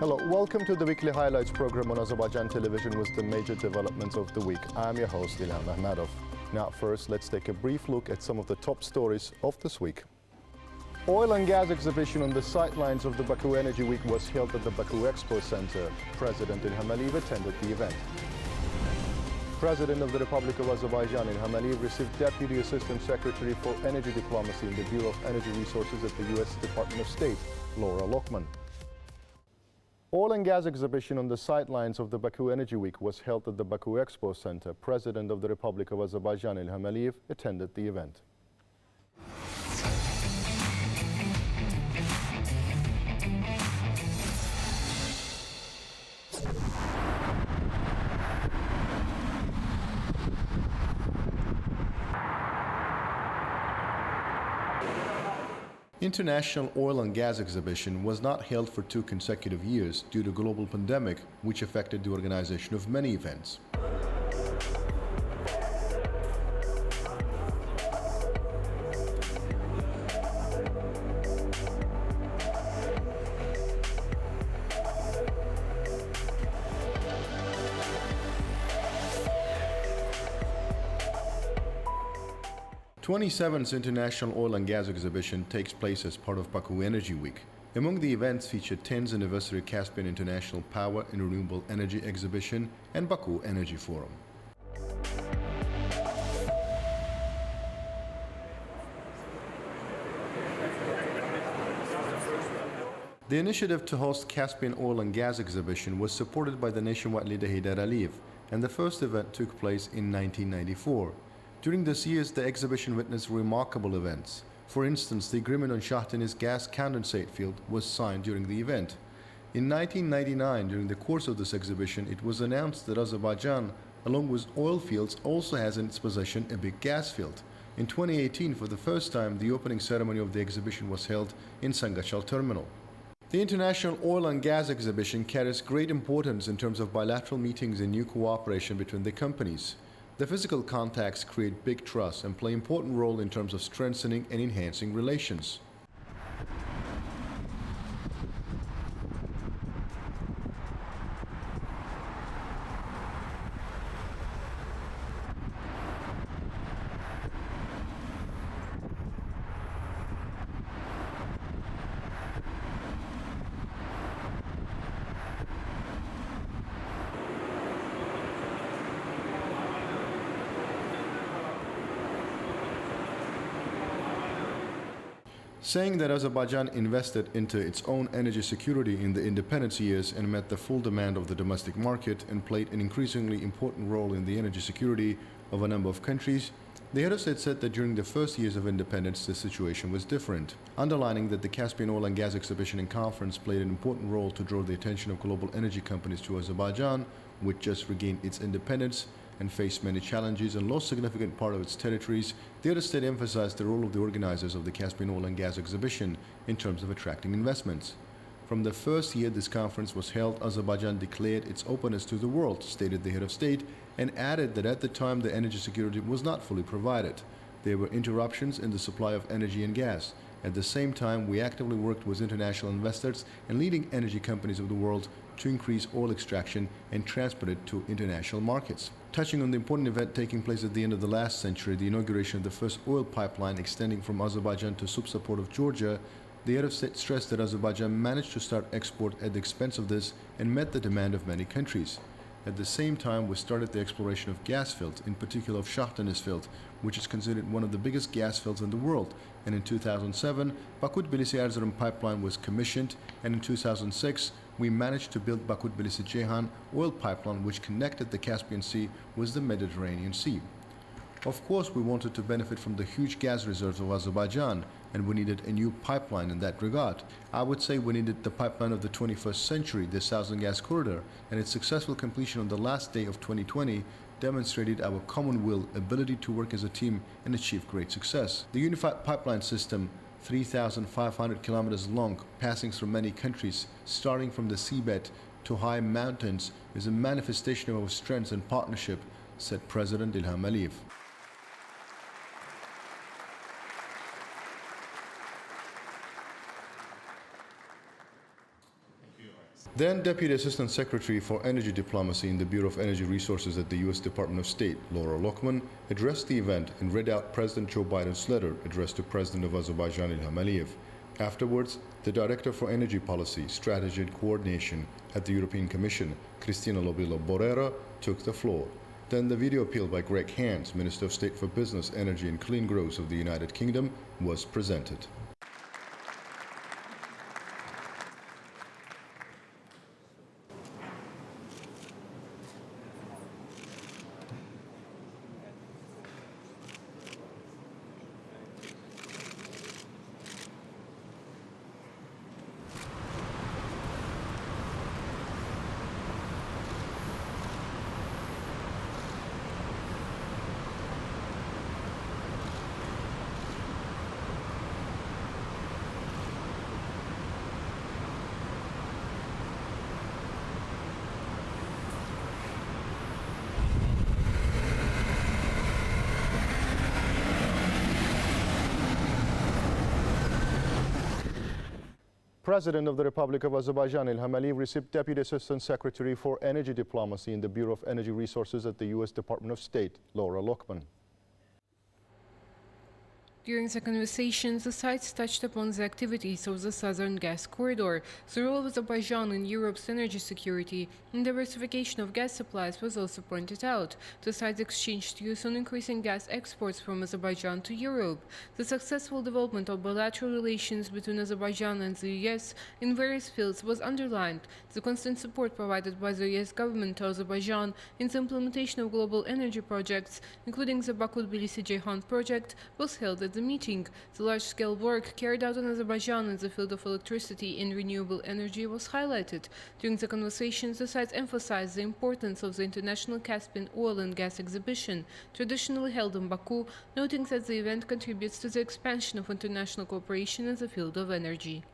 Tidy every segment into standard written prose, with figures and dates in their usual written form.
Hello, welcome to the weekly highlights program on Azərbaycan Television with the major developments of the week. I'm your host, Ilham Məmmədov. Now first, let's take a brief look at some of the top stories of this week. Oil and gas exhibition on the sidelines of the Baku Energy Week was held at the Baku Expo Center. President İlham attended the event. President of the Republic of Azerbaijan, İlham received Deputy Assistant Secretary for Energy Diplomacy in the Bureau of Energy Resources at the U.S. Department of State, Laura Lockman. Oil and gas exhibition on the sidelines of the Baku Energy Week was held at the Baku Expo Center. President of the Republic of Azerbaijan, İlham attended the event. International Oil and Gas Exhibition was not held for 2 consecutive years due to global pandemic, which affected the organization of many events. The 27th International Oil and Gas Exhibition takes place as part of Baku Energy Week. Among the events feature 10th Anniversary Caspian International Power and Renewable Energy Exhibition and Baku Energy Forum. The initiative to host Caspian Oil and Gas Exhibition was supported by the nationwide leader Heydar Aliyev, and the first event took place in 1994. During these years, the exhibition witnessed remarkable events. For instance, the agreement on Shah Deniz gas condensate field was signed during the event. In 1999, during the course of this exhibition, it was announced that Azerbaijan, along with oil fields, also has in its possession a big gas field. In 2018, for the first time, the opening ceremony of the exhibition was held in Sangachal Terminal. The International Oil and Gas Exhibition carries great importance in terms of bilateral meetings and new cooperation between the companies. The physical contacts create big trust and play an important role in terms of strengthening and enhancing relations. Saying that Azerbaijan invested into its own energy security in the independence years and met the full demand of the domestic market and played an increasingly important role in the energy security of a number of countries, the head of state said that during the first years of independence the situation was different, underlining that the Caspian Oil and Gas Exhibition and Conference played an important role to draw the attention of global energy companies to Azerbaijan, which just regained its independence and faced many challenges and lost a significant part of its territories. The other state emphasized the role of the organizers of the Caspian Oil and Gas Exhibition in terms of attracting investments. From the first year this conference was held, Azerbaijan declared its openness to the world, stated the head of state, and added that at the time the energy security was not fully provided. There were interruptions in the supply of energy and gas. At the same time, we actively worked with international investors and leading energy companies of the world to increase oil extraction and transport it to international markets. Touching on the important event taking place at the end of the last century, the inauguration of the first oil pipeline extending from Azerbaijan to sub-support of Georgia, the head of state stressed that Azerbaijan managed to start export at the expense of this and met the demand of many countries. At the same time, we started the exploration of gas fields, in particular of Shah Deniz field, which is considered one of the biggest gas fields in the world. And in 2007, Baku-Tbilisi-Erzurum pipeline was commissioned, and in 2006, we managed to build Baku-Tbilisi-Ceyhan oil pipeline, which connected the Caspian Sea with the Mediterranean Sea. Of course, we wanted to benefit from the huge gas reserves of Azerbaijan, and we needed a new pipeline in that regard. I would say we needed the pipeline of the 21st century, the Southern Gas Corridor, and its successful completion on the last day of 2020 demonstrated our common will, ability to work as a team and achieve great success. The unified pipeline system, 3,500 kilometers long, passing through many countries, starting from the seabed to high mountains, is a manifestation of our strengths and partnership, said President İlham Aliyev. Then Deputy Assistant Secretary for Energy Diplomacy in the Bureau of Energy Resources at the U.S. Department of State, Laura Lockman, addressed the event and read out President Joe Biden's letter addressed to President of Azerbaijan Ilham. Afterwards, the Director for Energy Policy, Strategy and Coordination at the European Commission, Cristina Lobilo Borrera, took the floor. Then the video appeal by Greg Hands, Minister of State for Business, Energy and Clean Growth of the United Kingdom, was presented. President of the Republic of Azerbaijan Ilham received Deputy Assistant Secretary for Energy Diplomacy in the Bureau of Energy Resources at the U.S. Department of State, Laura Lockman. During the conversations, the sides touched upon the activities of the Southern Gas Corridor, the role of Azerbaijan in Europe's energy security, and diversification of gas supplies was also pointed out. The sides exchanged views on increasing gas exports from Azerbaijan to Europe, the successful development of bilateral relations between Azerbaijan and the US in various fields was underlined, the constant support provided by the US government to Azerbaijan in the implementation of global energy projects, including the Baku-Tbilisi-Ceyhan project, was held at the meeting. The large-scale work carried out in Azerbaijan in the field of electricity and renewable energy was highlighted. During the conversations, the sides emphasized the importance of the International Caspian Oil and Gas Exhibition, traditionally held in Baku, noting that the event contributes to the expansion of international cooperation in the field of energy.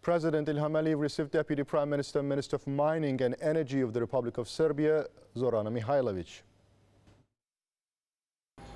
President Ilham Aliyev received Deputy Prime Minister, Minister of Mining and Energy of the Republic of Serbia, Zorana Mihajlović.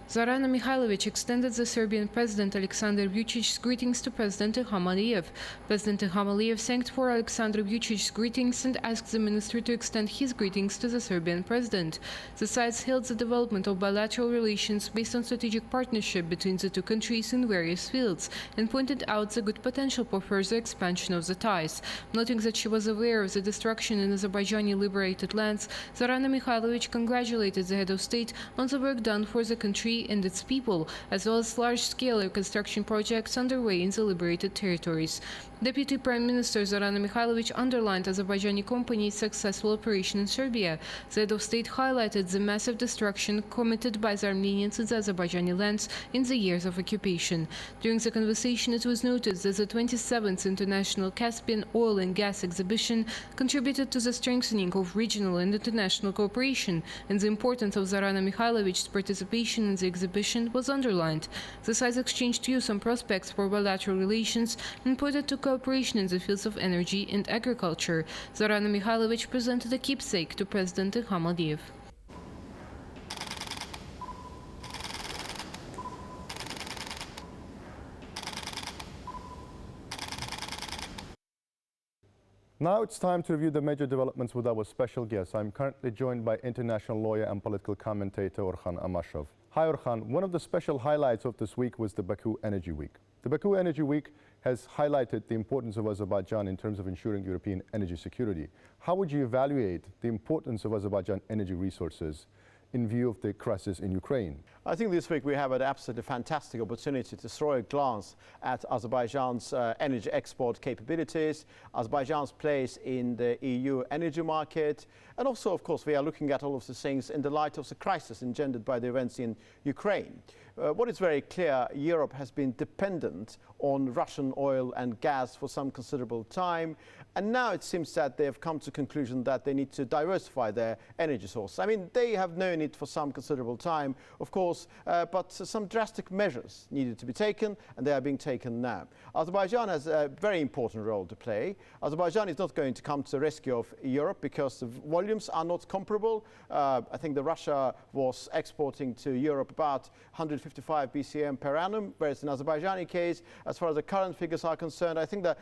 Zorana Mihajlović extended the Serbian President Aleksandar Vučić's greetings to President Ilham Aliyev. President Ilham Aliyev thanked for Aleksandar Vučić's greetings and asked the minister to extend his greetings to the Serbian President. The sides hailed the development of bilateral relations based on strategic partnership between the two countries in various fields and pointed out the good potential for further expansion of the ties. Noting that she was aware of the destruction in Azerbaijani liberated lands, Zorana Mihajlović congratulated the head of state on the work done for the country and its people, as well as large-scale reconstruction projects underway in the liberated territories. Deputy Prime Minister Zorana Mihajlović underlined Azerbaijani company's successful operation in Serbia. The head of state highlighted the massive destruction committed by the Armenians in the Azerbaijani lands in the years of occupation. During the conversation, it was noted that the 27th International Caspian Oil and Gas Exhibition contributed to the strengthening of regional and international cooperation, and the importance of Zorana Mihajlović's participation in the exhibition was underlined. The sides exchanged views on prospects for bilateral relations and pointed to cooperation in the fields of energy and agriculture. Zorana Mihajlović presented a keepsake to President Ilham Aliyev. Now it's time to review the major developments with our special guest. I'm currently joined by international lawyer and political commentator Orhan Amashov. Hi Orhan, one of the special highlights of this week was the Baku Energy Week. The Baku Energy Week has highlighted the importance of Azerbaijan in terms of ensuring European energy security. How would you evaluate the importance of Azerbaijan energy resources in view of the crisis in Ukraine? I think this week we have an absolutely fantastic opportunity to throw a glance at Azerbaijan's energy export capabilities, Azerbaijan's place in the EU energy market, and also, of course, we are looking at all of these things in the light of the crisis engendered by the events in Ukraine. What is very clear, Europe has been dependent on Russian oil and gas for some considerable time, and now it seems that they have come to the conclusion that they need to diversify their energy source. I mean, they have known it for some considerable time. Of course, course, but some drastic measures needed to be taken, and they are being taken now. Azerbaijan has a very important role to play. Azerbaijan is not going to come to the rescue of Europe because the volumes are not comparable. I think that Russia was exporting to Europe about 155 BCM per annum, whereas in Azerbaijani case, as far as the current figures are concerned, I think that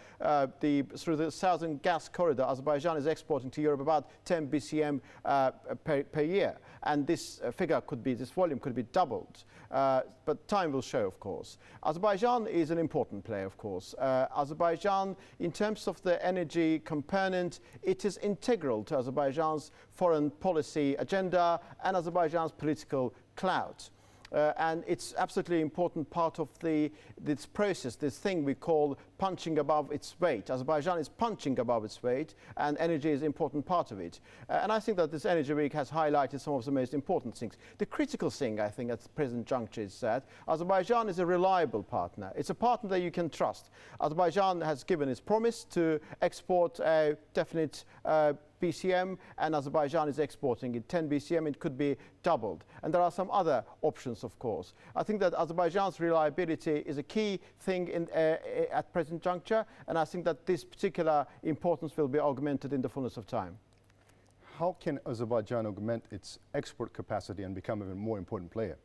through the southern gas corridor, Azerbaijan is exporting to Europe about 10 BCM per year. And this this volume could be doubled. But time will show, of course. Azerbaijan is an important player, of course. Azerbaijan, in terms of the energy component, it is integral to Azerbaijan's foreign policy agenda and Azerbaijan's political clout. And it's absolutely important part of this process, this thing we call punching above its weight. Azerbaijan is punching above its weight, and energy is an important part of it. And I think that this Energy Week has highlighted some of the most important things. The critical thing, I think, at the present juncture is that Azerbaijan is a reliable partner. It's a partner that you can trust. Azerbaijan has given its promise to export a definite BCM, and Azerbaijan is exporting it 10 BCM. It could be doubled. And there are some other options, of course. I think that Azerbaijan's reliability is a key thing at present juncture, and I think that this particular importance will be augmented in the fullness of time. How can Azerbaijan augment its export capacity and become an even more important player?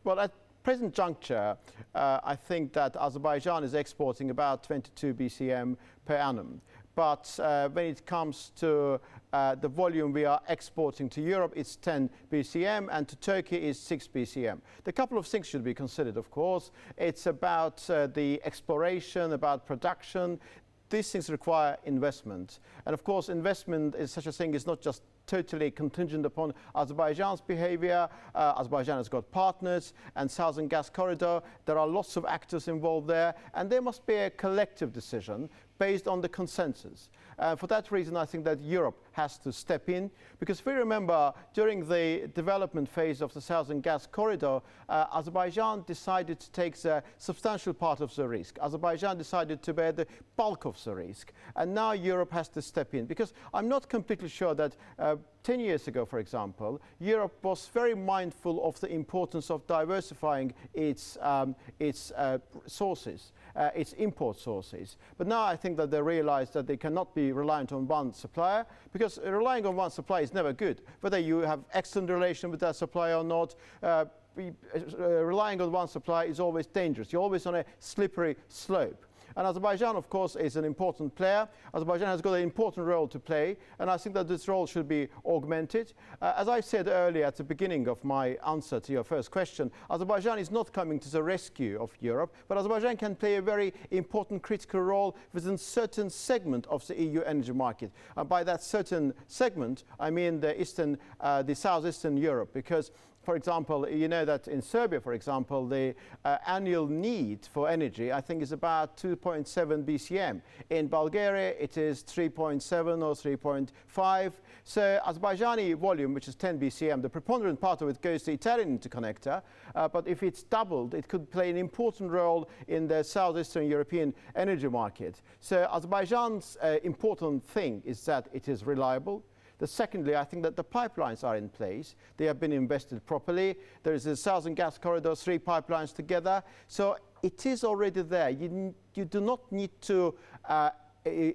Well, at present juncture, I think that Azerbaijan is exporting about 22 BCM per annum. But when it comes to the volume we are exporting to Europe, it's 10 BCM, and to Turkey is 6 BCM. The couple of things should be considered, of course. It's about the exploration, about production. These things require investment. And of course, investment is such a thing is not just totally contingent upon Azerbaijan's behavior. Azerbaijan has got partners, and Southern Gas Corridor, there are lots of actors involved there, and there must be a collective decision based on the consensus. For that reason, I think that Europe has to step in, because if we remember, during the development phase of the Southern Gas Corridor, Azerbaijan decided to take a substantial part of the risk. Azerbaijan decided to bear the bulk of the risk, and now Europe has to step in, because I'm not completely sure that 10 years ago, for example, Europe was very mindful of the importance of diversifying its sources, its import sources. But now I think that they realize that they cannot be reliant on one supplier, because relying on one supplier is never good. Whether you have excellent relation with that supplier or not, relying on one supplier is always dangerous. You're always on a slippery slope. And Azerbaijan, of course, is an important player. Azerbaijan has got an important role to play, and I think that this role should be augmented. As I said earlier at the beginning of my answer to your first question, Azerbaijan is not coming to the rescue of Europe, but Azerbaijan can play a very important critical role within a certain segment of the EU energy market. And by that certain segment, I mean the southeastern Europe, because for example, you know that in Serbia, for example, the annual need for energy, I think, is about 2.7 BCM. In Bulgaria, it is 3.7 or 3.5. So Azerbaijani volume, which is 10 BCM, the preponderant part of it goes to Italian interconnector. But if it's doubled, it could play an important role in the southeastern European energy market. So Azerbaijan's important thing is that it is reliable. Secondly, I think that the pipelines are in place. They have been invested properly. There is a Southern Gas Corridor, 3 pipelines together. So it is already there. You do not need to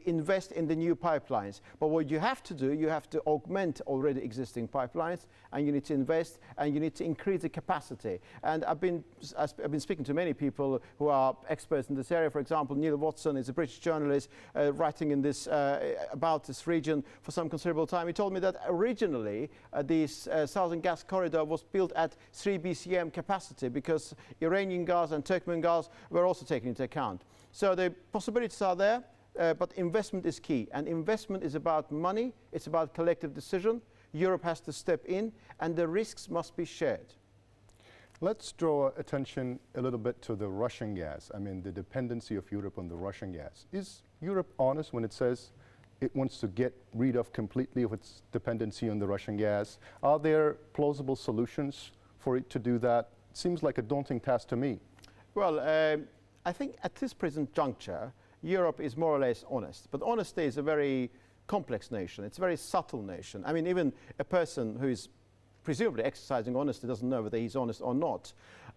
invest in the new pipelines. But what you have to do, you have to augment already existing pipelines, and you need to invest, and you need to increase the capacity. And I've been speaking to many people who are experts in this area. For example, Neil Watson is a British journalist writing in this about this region for some considerable time. He told me that originally this Southern Gas Corridor was built at 3 BCM capacity because Iranian gas and Turkmen gas were also taken into account. So the possibilities are there. But investment is key, and investment is about money, it's about collective decision. Europe has to step in, and the risks must be shared. Let's draw attention a little bit to the Russian gas. I mean, the dependency of Europe on the Russian gas. Is Europe honest when it says it wants to get rid of completely of its dependency on the Russian gas? Are there plausible solutions for it to do that? It seems like a daunting task to me. Well, I think at this present juncture, Europe is more or less honest. But honesty is a very complex nation. It's a very subtle nation. I mean, even a person who is presumably exercising honesty, doesn't know whether he's honest or not.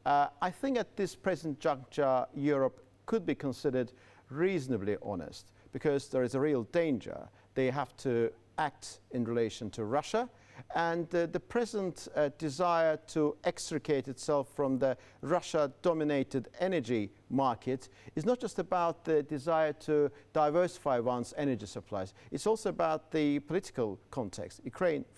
I think at this present juncture, Europe could be considered reasonably honest, because there is a real danger. They have to act in relation to Russia, and the present desire to extricate itself from the Russia-dominated energy market is not just about the desire to diversify one's energy supplies. It's also about the political context.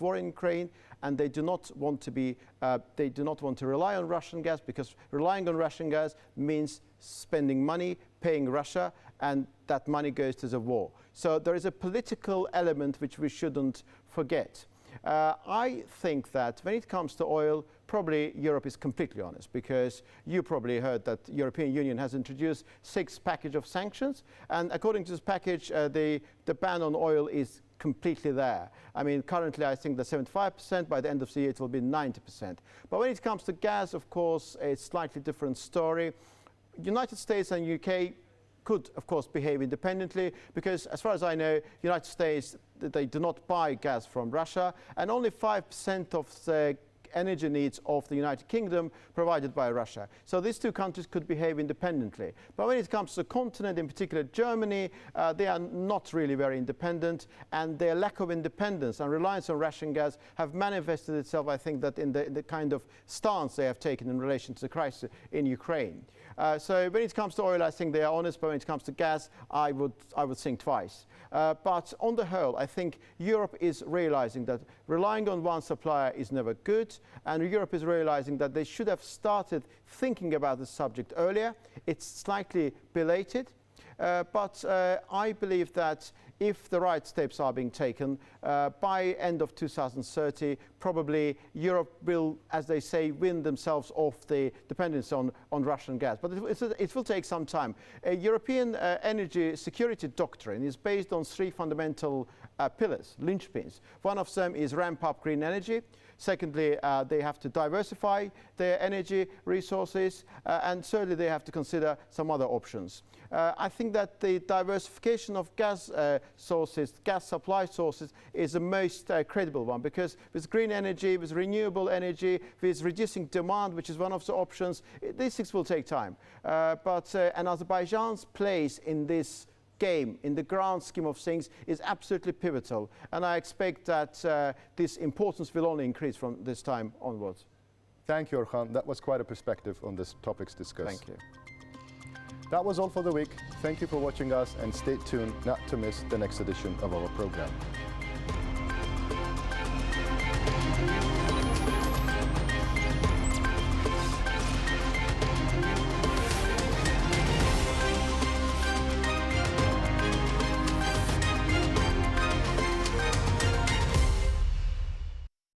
War in Ukraine, and they do not want to rely on Russian gas, because relying on Russian gas means spending money, paying Russia, and that money goes to the war. So there is a political element which we shouldn't forget. I think that when it comes to oil, probably Europe is completely honest, because you probably heard that the European Union has introduced 6 packages of sanctions, and according to this package, the ban on oil is completely there. I mean, currently I think that 75%, by the end of the year it will be 90%. But when it comes to gas, of course, it's a slightly different story. United States and UK could, of course, behave independently, because as far as I know, United States, they do not buy gas from Russia, and only 5% of the energy needs of the United Kingdom provided by Russia. So these two countries could behave independently. But when it comes to the continent, in particular Germany, they are not really very independent, and their lack of independence and reliance on Russian gas have manifested itself, I think, that in the kind of stance they have taken in relation to the crisis in Ukraine. So when it comes to oil, I think they are honest, but when it comes to gas, I would think twice. But on the whole, I think Europe is realizing that relying on one supplier is never good, and Europe is realizing that they should have started thinking about the subject earlier. It's slightly belated, but I believe that if the right steps are being taken, by end of 2030, probably Europe will, as they say, win themselves off the dependence on Russian gas. But it will take some time. A European energy security doctrine is based on 3 fundamental pillars, linchpins. One of them is ramp up green energy. Secondly, they have to diversify their energy resources. And thirdly, they have to consider some other options. I think that the diversification of gas sources, gas supply sources, is the most credible one, because with green energy, with renewable energy, with reducing demand, which is one of the options, these things will take time. And Azerbaijan's place in this game, in the grand scheme of things, is absolutely pivotal, and I expect that this importance will only increase from this time onwards. Thank you, Orhan. That was quite a perspective on this topics discussed. Thank you. That was all for the week. Thank you for watching us, and stay tuned not to miss the next edition of our program.